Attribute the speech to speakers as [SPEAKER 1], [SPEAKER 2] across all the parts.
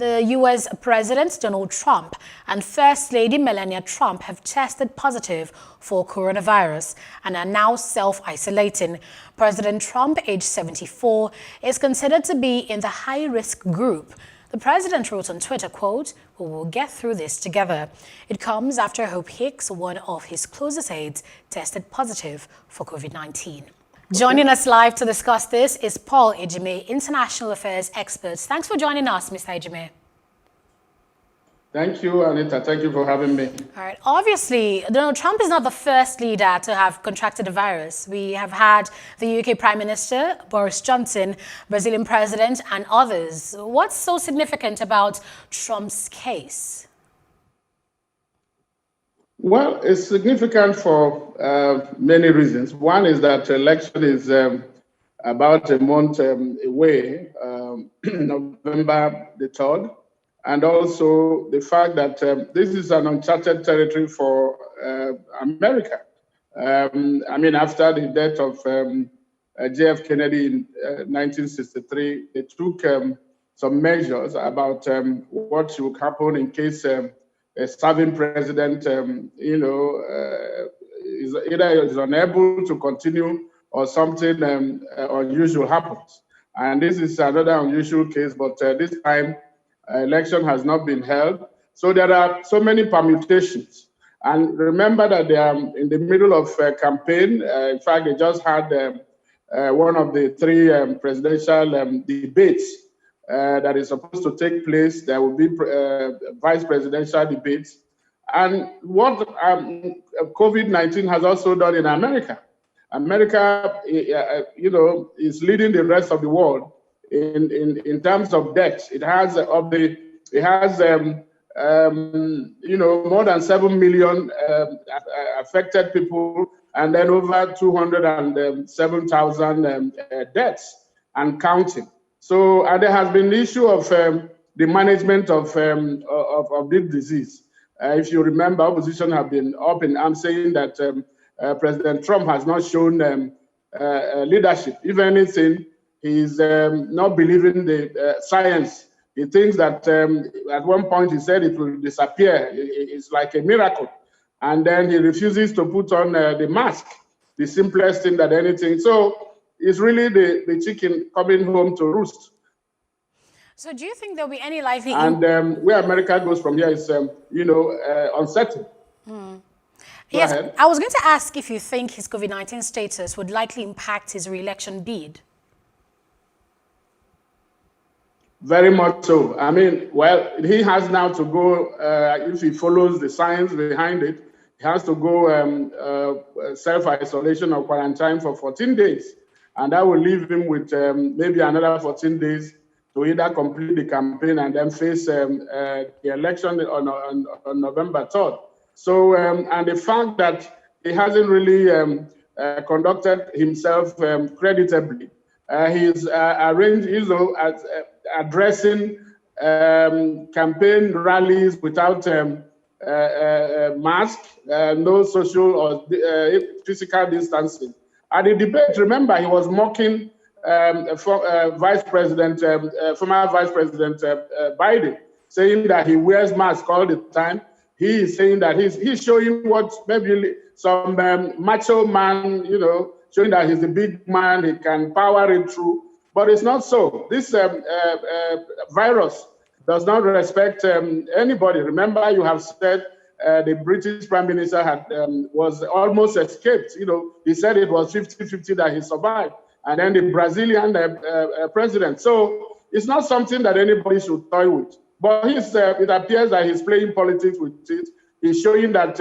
[SPEAKER 1] The U.S. President Donald Trump and First Lady Melania Trump have tested positive for coronavirus and are now self-isolating. President Trump, age 74, is considered to be in the high-risk group. The president wrote on Twitter, quote, "We will get through this together." It comes after Hope Hicks, one of his closest aides, tested positive for COVID-19. Joining us live to discuss this is Paul Ejime, International Affairs expert. Thanks for joining us, Mr. Ejime.
[SPEAKER 2] Thank you, Anita. Thank you for having me.
[SPEAKER 1] All right. Obviously, Donald Trump is not the first leader to have contracted the virus. We have had the UK Prime Minister, Boris Johnson, Brazilian President, and others. What's so significant about Trump's case?
[SPEAKER 2] Well, it's significant for many reasons. One is that election is about a month away, November the 3rd. And also the fact that this is an uncharted territory for America. I mean, after the death of JF Kennedy in 1963, they took some measures about what would happen in case a serving president, is either is unable to continue or something unusual happens. And this is another unusual case, but this time election has not been held. So there are so many permutations. And remember that they are in the middle of a campaign. In fact, they just had one of the three presidential debates that is supposed to take place. There will be vice presidential debates. And what COVID-19 has also done in America, is leading the rest of the world in terms of deaths. It has more than 7 million affected people, and then over 207,000 deaths and counting. So, and there has been the issue of the management of this disease. If you remember, opposition have been up in arms saying that President Trump has not shown leadership. If anything, he's not believing the science. He thinks that at one point he said it will disappear. It's like a miracle. And then he refuses to put on the mask, the simplest thing that anything. So it's really the chicken coming home to roost.
[SPEAKER 1] So do you think there'll be any likely...
[SPEAKER 2] And where America goes from here is, uncertain.
[SPEAKER 1] Yes, I was going to ask if you think his COVID-19 status would likely impact his re-election bid.
[SPEAKER 2] Very much so. I mean, well, he has now to go, if he follows the science behind it, he has to go self-isolation or quarantine for 14 days. And that will leave him with maybe another 14 days to either complete the campaign and then face the election on November 3rd. So, and the fact that he hasn't really conducted himself creditably, he's arranged, addressing campaign rallies without mask, no social or physical distancing. At the debate, remember, he was mocking former Vice President Biden, saying that he wears masks all the time. He is saying that he's showing what maybe some macho man, showing that he's a big man, he can power it through. But it's not so. This virus does not respect anybody. Remember, you have said the British Prime Minister was almost escaped. He said it was 50-50 that he survived. And then the Brazilian president. So it's not something that anybody should toy with. But it appears that he's playing politics with it. He's showing that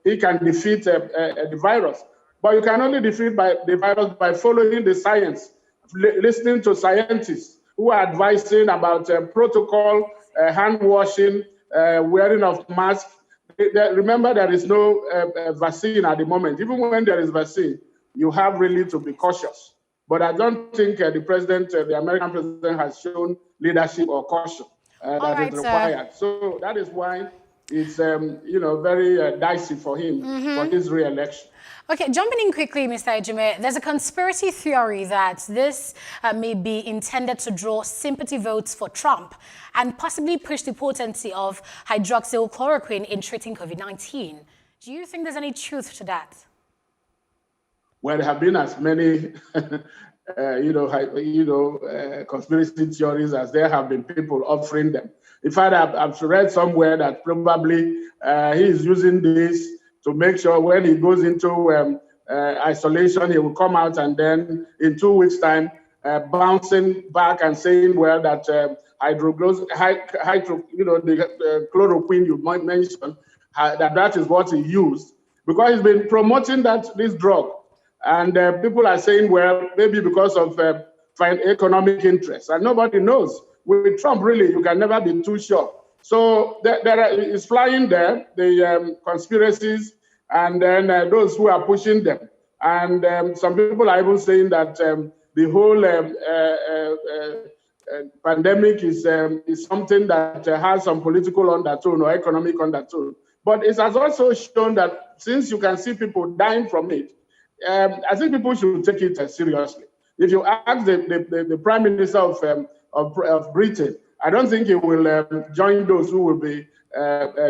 [SPEAKER 2] he can defeat the virus. But you can only defeat the virus by following the science, listening to scientists who are advising about protocol, hand washing, wearing of masks. Remember, there is no vaccine at the moment. Even when there is vaccine, you have really to be cautious. But I don't think the American president has shown leadership or caution that is required. So that is why it's very dicey for him for his re-election.
[SPEAKER 1] Okay, jumping in quickly, Mr. Ejime, there's a conspiracy theory that this may be intended to draw sympathy votes for Trump and possibly push the potency of hydroxychloroquine in treating COVID-19. Do you think there's any truth to that?
[SPEAKER 2] Well, there have been as many, conspiracy theories as there have been people offering them. In fact, I've read somewhere that probably he is using this to make sure when he goes into isolation, he will come out and then in 2 weeks' time, bouncing back and saying, well, that the chloroquine you might mention, that is what he used. Because he's been promoting this drug. And people are saying, well, maybe because of economic interests. And nobody knows. With Trump, really, you can never be too sure. So it's flying there, the conspiracies, and then those who are pushing them. And some people are even saying that the whole pandemic is something that has some political undertone or economic undertone. But it has also shown that since you can see people dying from it, I think people should take it seriously. If you ask the Prime Minister of Britain, I don't think he will join those who will be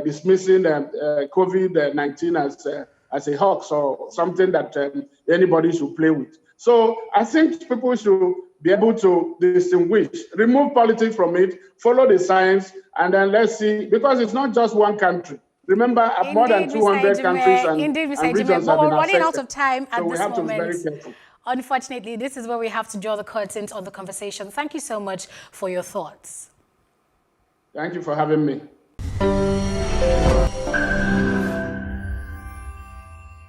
[SPEAKER 2] dismissing COVID-19 as a hoax or something that anybody should play with. So I think people should be able to distinguish, remove politics from it, follow the science, and then let's see, because it's not just one country. Remember, more than 200 countries and regions have been affected.
[SPEAKER 1] But we're running out of time at this moment.
[SPEAKER 2] So we have to be very careful.
[SPEAKER 1] Unfortunately, this is where we have to draw the curtains on the conversation. Thank you so much for your thoughts.
[SPEAKER 2] Thank you for having me.